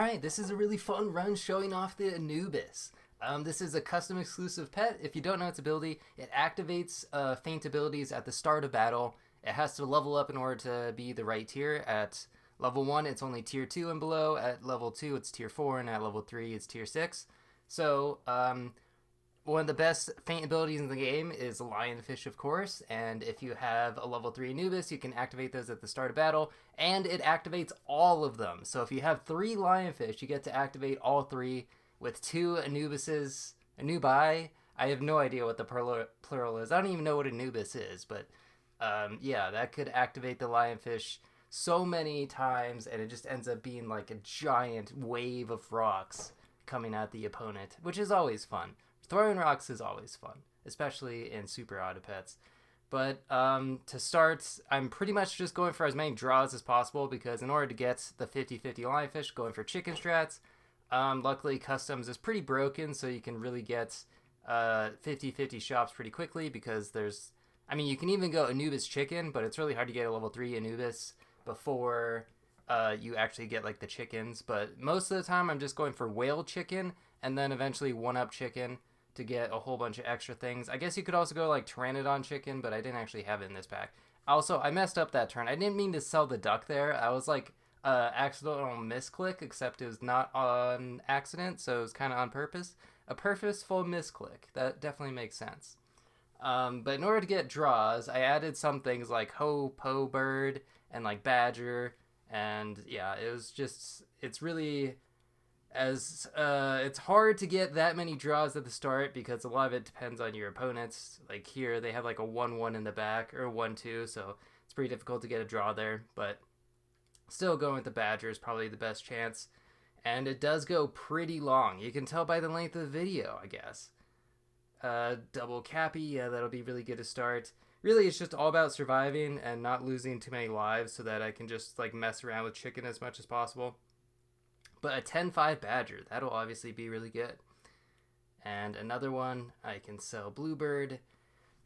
Alright, this is a really fun run showing off the Anubis. This is a custom exclusive pet. If you don't know its ability, it activates faint abilities at the start of battle. It has to level up in order to be the right tier. At level 1, it's only tier 2 and below. At level 2, it's tier 4, and at level 3, it's tier 6. So, one of the best faint abilities in the game is lionfish, of course, and if you have a level 3 Anubis, you can activate those at the start of battle, and it activates all of them. So if you have 3 lionfish, you get to activate all 3 with 2 Anubises. Anubi? I have no idea what the plural is. I don't even know what Anubis is, but yeah, that could activate the lionfish so many times, and it just ends up being like a giant wave of rocks coming at the opponent, which is always fun. Throwing rocks is always fun, especially in Super Auto Pets. But to start, I'm pretty much just going for as many draws as possible because in order to get the 50-50 lionfish, going for chicken strats. Luckily, Customs is pretty broken, so you can really get 50-50 shops pretty quickly because there's... I mean, you can even go Anubis chicken, but it's really hard to get a level 3 Anubis before you actually get like the chickens. But most of the time, I'm just going for whale chicken and then eventually one-up chicken to get a whole bunch of extra things. I guess you could also go like Pteranodon chicken, but I didn't actually have it in this pack. Also, I messed up that turn. I didn't mean to sell the duck there. I was like accidental misclick, except it was not on accident, so it was kind of on purpose. A purposeful misclick. That definitely makes sense. But in order to get draws, I added some things like po bird and like badger, and yeah, it was just, it's really... as it's hard to get that many draws at the start because a lot of it depends on your opponents. Like here, they have like a 1-1 in the back or 1-2, so it's pretty difficult to get a draw there. But still, going with the Badger is probably the best chance. And it does go pretty long. You can tell by the length of the video, I guess. Double Cappy, yeah, that'll be really good to start. Really, it's just all about surviving and not losing too many lives so that I can just like mess around with chicken as much as possible. But a 10-5 Badger, that'll obviously be really good. And another one, I can sell Bluebird,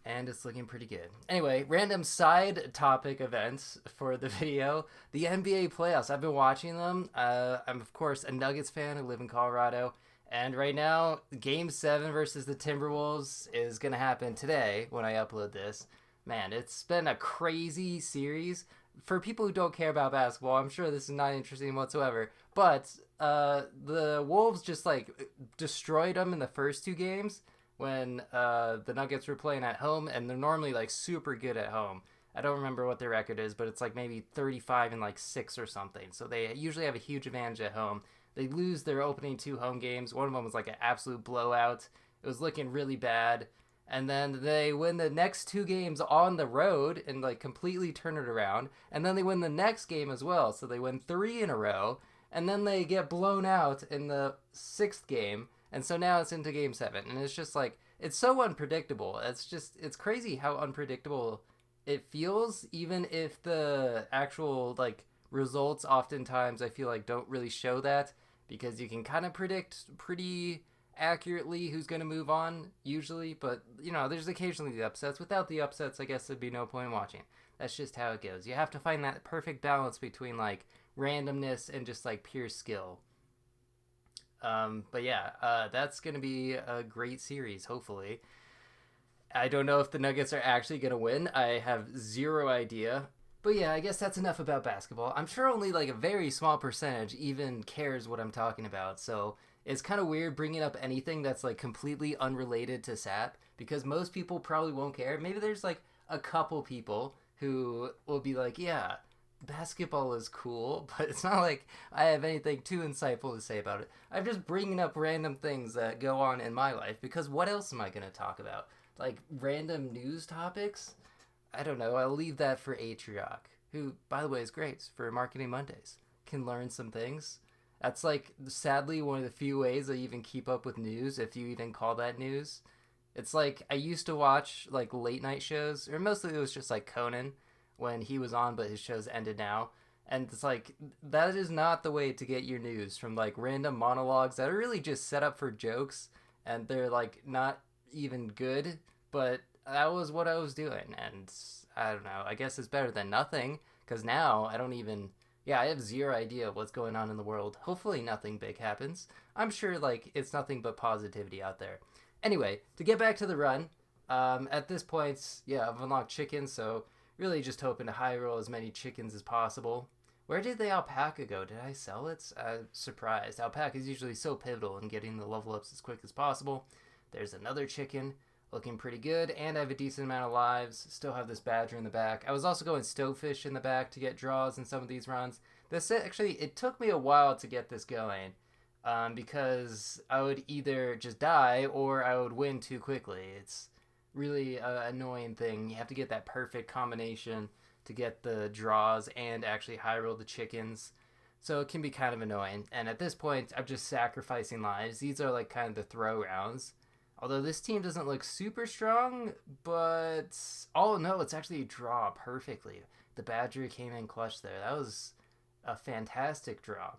and it's looking pretty good. Anyway, random side topic events for the video. The NBA playoffs, I've been watching them. I'm, of course, a Nuggets fan. I live in Colorado. And right now, Game 7 versus the Timberwolves is going to happen today when I upload this. Man, it's been a crazy series. For people who don't care about basketball, I'm sure this is not interesting whatsoever. But the Wolves just like destroyed them in the first 2 games when the Nuggets were playing at home, and they're normally like super good at home. I don't remember what their record is, but it's like maybe 35 and like 6 or something. So they usually have a huge advantage at home. They lose their opening 2 home games. One of them was like an absolute blowout. It was looking really bad. And then they win the next 2 games on the road and like completely turn it around. And then they win the next game as well. So they win 3 in a row. And then they get blown out in the 6th game. And so now it's into Game 7. And it's just like, it's so unpredictable. It's crazy how unpredictable it feels, even if the actual like results oftentimes I feel like don't really show that, because you can kind of predict pretty accurately who's going to move on usually, but you know, there's occasionally the upsets. Without the upsets, I guess there'd be no point in watching. That's just how it goes. You have to find that perfect balance between like randomness and just like pure skill. But yeah, that's going to be a great series, hopefully. I don't know if the Nuggets are actually going to win. I have zero idea. But yeah, I guess that's enough about basketball. I'm sure only like a very small percentage even cares what I'm talking about, so it's kind of weird bringing up anything that's like completely unrelated to SAP, because most people probably won't care. Maybe there's like a couple people who will be like, yeah, basketball is cool, but it's not like I have anything too insightful to say about it. I'm just bringing up random things that go on in my life, because what else am I going to talk about? Like random news topics? I don't know. I'll leave that for Atrioc, who, by the way, is great for Marketing Mondays. Can learn some things. That's like, sadly, one of the few ways I even keep up with news, if you even call that news. It's like, I used to watch like late night shows, or mostly it was just like Conan when he was on, but his show's ended now. And it's like, that is not the way to get your news, from like random monologues that are really just set up for jokes, and they're like not even good, but that was what I was doing, and I don't know, I guess it's better than nothing, because now I don't even, Yeah, I have zero idea what's going on in the world. Hopefully nothing big happens. I'm sure like it's nothing but positivity out there. Anyway, to get back to the run, at this point, yeah, I've unlocked chickens, so really just hoping to high roll as many chickens as possible. Where did the alpaca go? Did I sell it? I'm surprised. Alpaca is usually so pivotal in getting the level ups as quick as possible. There's another chicken, looking pretty good, and I have a decent amount of lives. Still have this badger in the back. I was also going stovefish in the back to get draws in some of these runs. This actually, it took me a while to get this going, because I would either just die or I would win too quickly. It's really an annoying thing. You have to get that perfect combination to get the draws and actually high roll the chickens. So it can be kind of annoying. And at this point, I'm just sacrificing lives. These are like kind of the throw rounds. Although this team doesn't look super strong, but oh no, it's actually a draw perfectly. The Badger came in clutch there. That was a fantastic draw.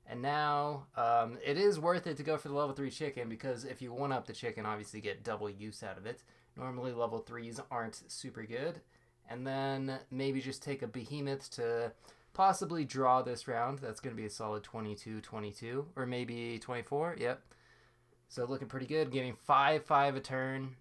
And now it is worth it to go for the level 3 chicken because if you 1-up the chicken, obviously you get double use out of it. Normally level 3s aren't super good. And then maybe just take a behemoth to possibly draw this round. That's going to be a solid 22-22 or maybe 24. Yep. So looking pretty good, getting 5-5 a turn.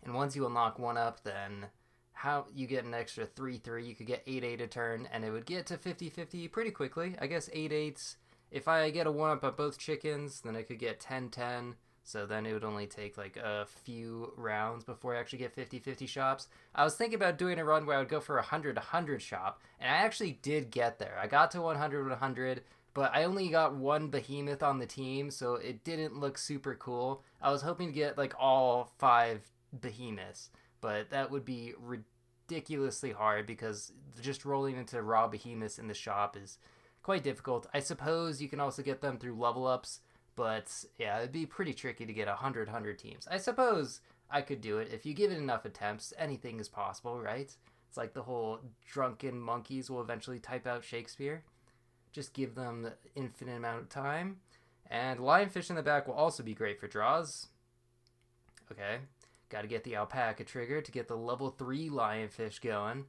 And once you unlock 1-up, then how you get an extra 3-3. You could get 8-8 a turn, and it would get to 50-50 pretty quickly. I guess 8-8s. If I get a 1-up on both chickens, then I could get 10-10. So then it would only take like a few rounds before I actually get 50-50 shops. I was thinking about doing a run where I would go for 100-100 shop, and I actually did get there. I got to 100-100, but I only got one behemoth on the team, so it didn't look super cool. I was hoping to get like all 5 behemoths, but that would be ridiculously hard because just rolling into raw behemoths in the shop is quite difficult. I suppose you can also get them through level ups, but yeah, it'd be pretty tricky to get 100 teams. I suppose I could do it. If you give it enough attempts, anything is possible, right? It's like the whole drunken monkeys will eventually type out Shakespeare. Just give them the infinite amount of time. And lionfish in the back will also be great for draws. Okay, got to get the alpaca trigger to get the level 3 lionfish going.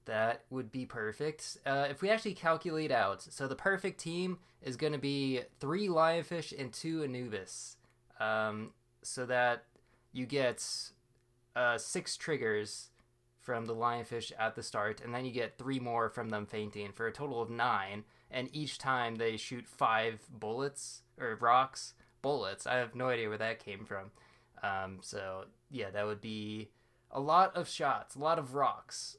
That would be perfect. If we actually calculate out, so the perfect team is going to be 3 lionfish and 2 Anubis. So that you get 6 triggers from the lionfish at the start, and then you get 3 more from them fainting for a total of 9. And each time they shoot 5 bullets, or rocks. Bullets, I have no idea where that came from. So yeah, that would be a lot of shots, a lot of rocks.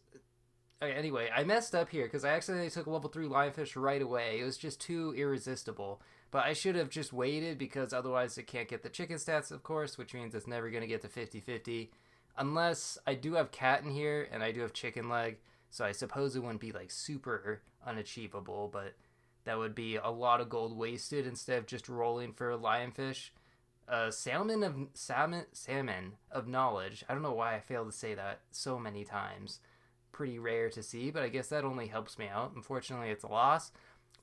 Okay, anyway, I messed up here because I accidentally took a level 3 lionfish right away. It was just too irresistible. But I should have just waited because otherwise it can't get the chicken stats, of course, which means it's never going to get to 50-50. Unless I do have cat in here and I do have chicken leg, so I suppose it wouldn't be like super unachievable, but that would be a lot of gold wasted instead of just rolling for a lionfish. Salmon of knowledge. I don't know why I failed to say that so many times. Pretty rare to see, but I guess that only helps me out. Unfortunately, it's a loss,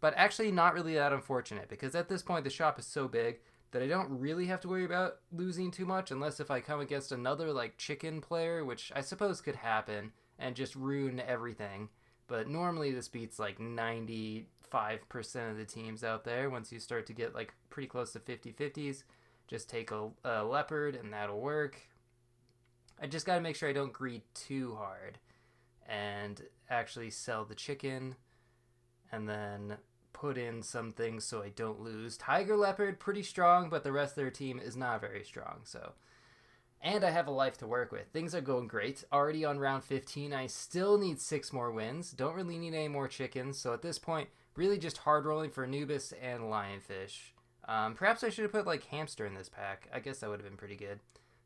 but actually not really that unfortunate because at this point the shop is so big that I don't really have to worry about losing too much unless if I come against another like chicken player, which I suppose could happen and just ruin everything. But normally this beats like 95% of the teams out there once you start to get like pretty close to 50-50s. Just take a leopard and that'll work. I just got to make sure I don't greed too hard and actually sell the chicken and then put in some things so I don't lose. Tiger leopard, pretty strong, but the rest of their team is not very strong. So, and I have a life to work with. Things are going great. Already on round 15, I still need 6 more wins. Don't really need any more chickens. So at this point, really just hard rolling for Anubis and lionfish. Perhaps I should have put like hamster in this pack. I guess that would have been pretty good.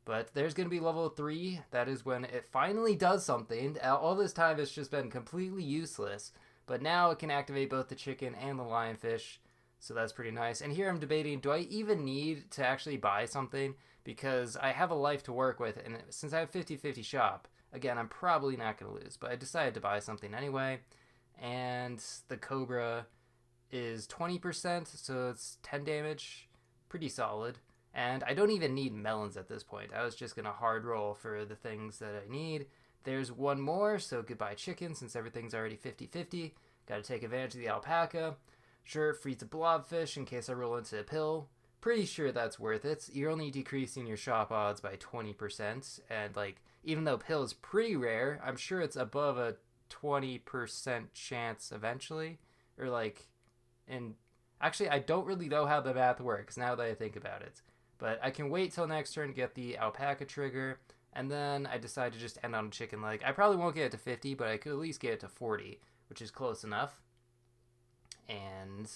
But there's going to be level 3. That is when it finally does something. All this time it's just been completely useless. But now it can activate both the chicken and the lionfish. So that's pretty nice. And here I'm debating, do I even need to actually buy something? Because I have a life to work with. And since I have 50-50 shop, again, I'm probably not going to lose. But I decided to buy something anyway. And the Cobra is 20%. So it's 10 damage. Pretty solid. And I don't even need melons at this point. I was just going to hard roll for the things that I need. There's one more, so goodbye chicken since everything's already 50-50. Got to take advantage of the alpaca. Sure, free to blobfish in case I roll into a pill. Pretty sure that's worth it. You're only decreasing your shop odds by 20%. And, like, even though pill is pretty rare, I'm sure it's above a 20% chance eventually. Or, like, and actually, I don't really know how the math works now that I think about it. But I can wait till next turn to get the alpaca trigger. And then I decide to just end on a chicken leg. I probably won't get it to 50, but I could at least get it to 40, which is close enough. And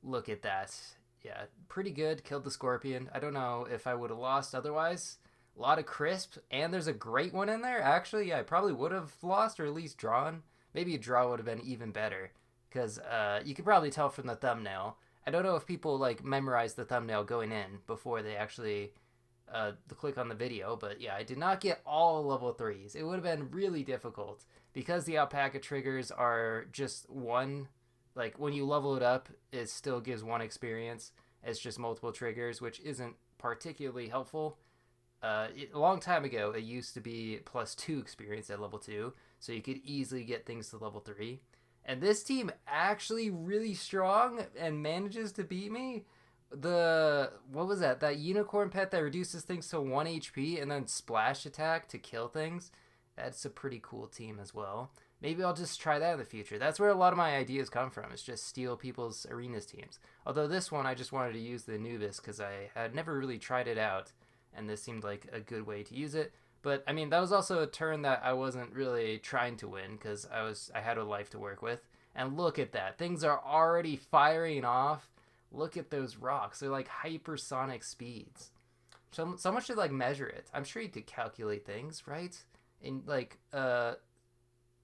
look at that. Yeah, pretty good. Killed the scorpion. I don't know if I would have lost otherwise. A lot of crisp, and there's a great one in there. Actually, yeah, I probably would have lost or at least drawn. Maybe a draw would have been even better, because you could probably tell from the thumbnail. I don't know if people like memorize the thumbnail going in before they actually click on the video, but yeah, I did not get all level 3s. It would have been really difficult because the alpaca triggers are just one. Like, when you level it up, it still gives one experience. It's just multiple triggers, which isn't particularly helpful. A long time ago, it used to be +2 experience at level 2, so you could easily get things to level 3. And this team actually really strong and manages to beat me. What was that? That unicorn pet that reduces things to 1 HP and then splash attack to kill things. That's a pretty cool team as well. Maybe I'll just try that in the future. That's where a lot of my ideas come from, is just steal people's arenas teams. Although this one, I just wanted to use the Anubis because I had never really tried it out, and this seemed like a good way to use it. But, I mean, that was also a turn that I wasn't really trying to win because I had a life to work with. And look at that. Things are already firing off. Look at those rocks. They're like hypersonic speeds. Someone should, like, measure it. I'm sure you could calculate things, right? In, like,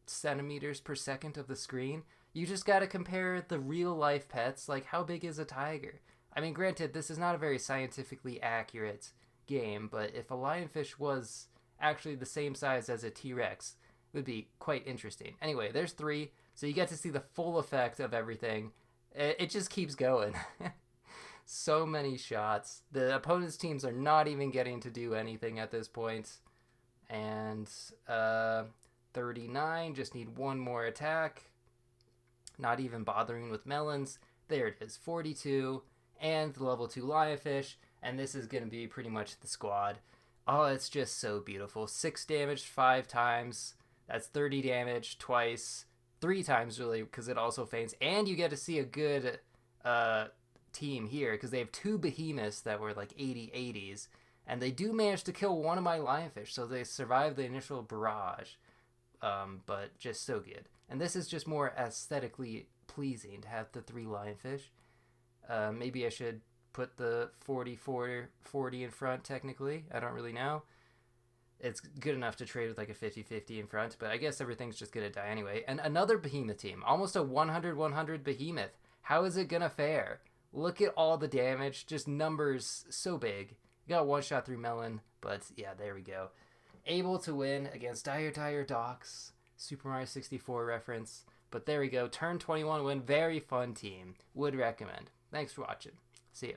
centimeters per second of the screen. You just got to compare the real life pets, like how big is a tiger. I mean, granted, this is not a very scientifically accurate game, but if a lionfish was actually the same size as a T-Rex, it would be quite interesting. Anyway, there's 3, so you get to see the full effect of everything. It just keeps going. So many shots. The opponent's teams are not even getting to do anything at this point. And 39, just need one more attack. Not even bothering with melons. There it is, 42, and the level 2 lionfish, and this is going to be pretty much the squad. Oh, it's just so beautiful. 6 damage 5 times. That's 30 damage twice. 3 times, really, because it also faints. And you get to see a good team here, because they have 2 behemoths that were like 80/80s, and they do manage to kill one of my lionfish, so they survive the initial barrage. But just so good. And this is just more aesthetically pleasing to have the 3 lionfish. Maybe I should put the 40 in front, technically. I don't really know. It's good enough to trade with like a 50-50 in front, but I guess everything's just going to die anyway. And another behemoth team. Almost a 100-100 behemoth. How is it going to fare? Look at all the damage. Just numbers so big. You got one shot through melon, but yeah, there we go. Able to win against Dire Docks. Super Mario 64 reference. But there we go. Turn 21 win. Very fun team. Would recommend. Thanks for watching. See ya.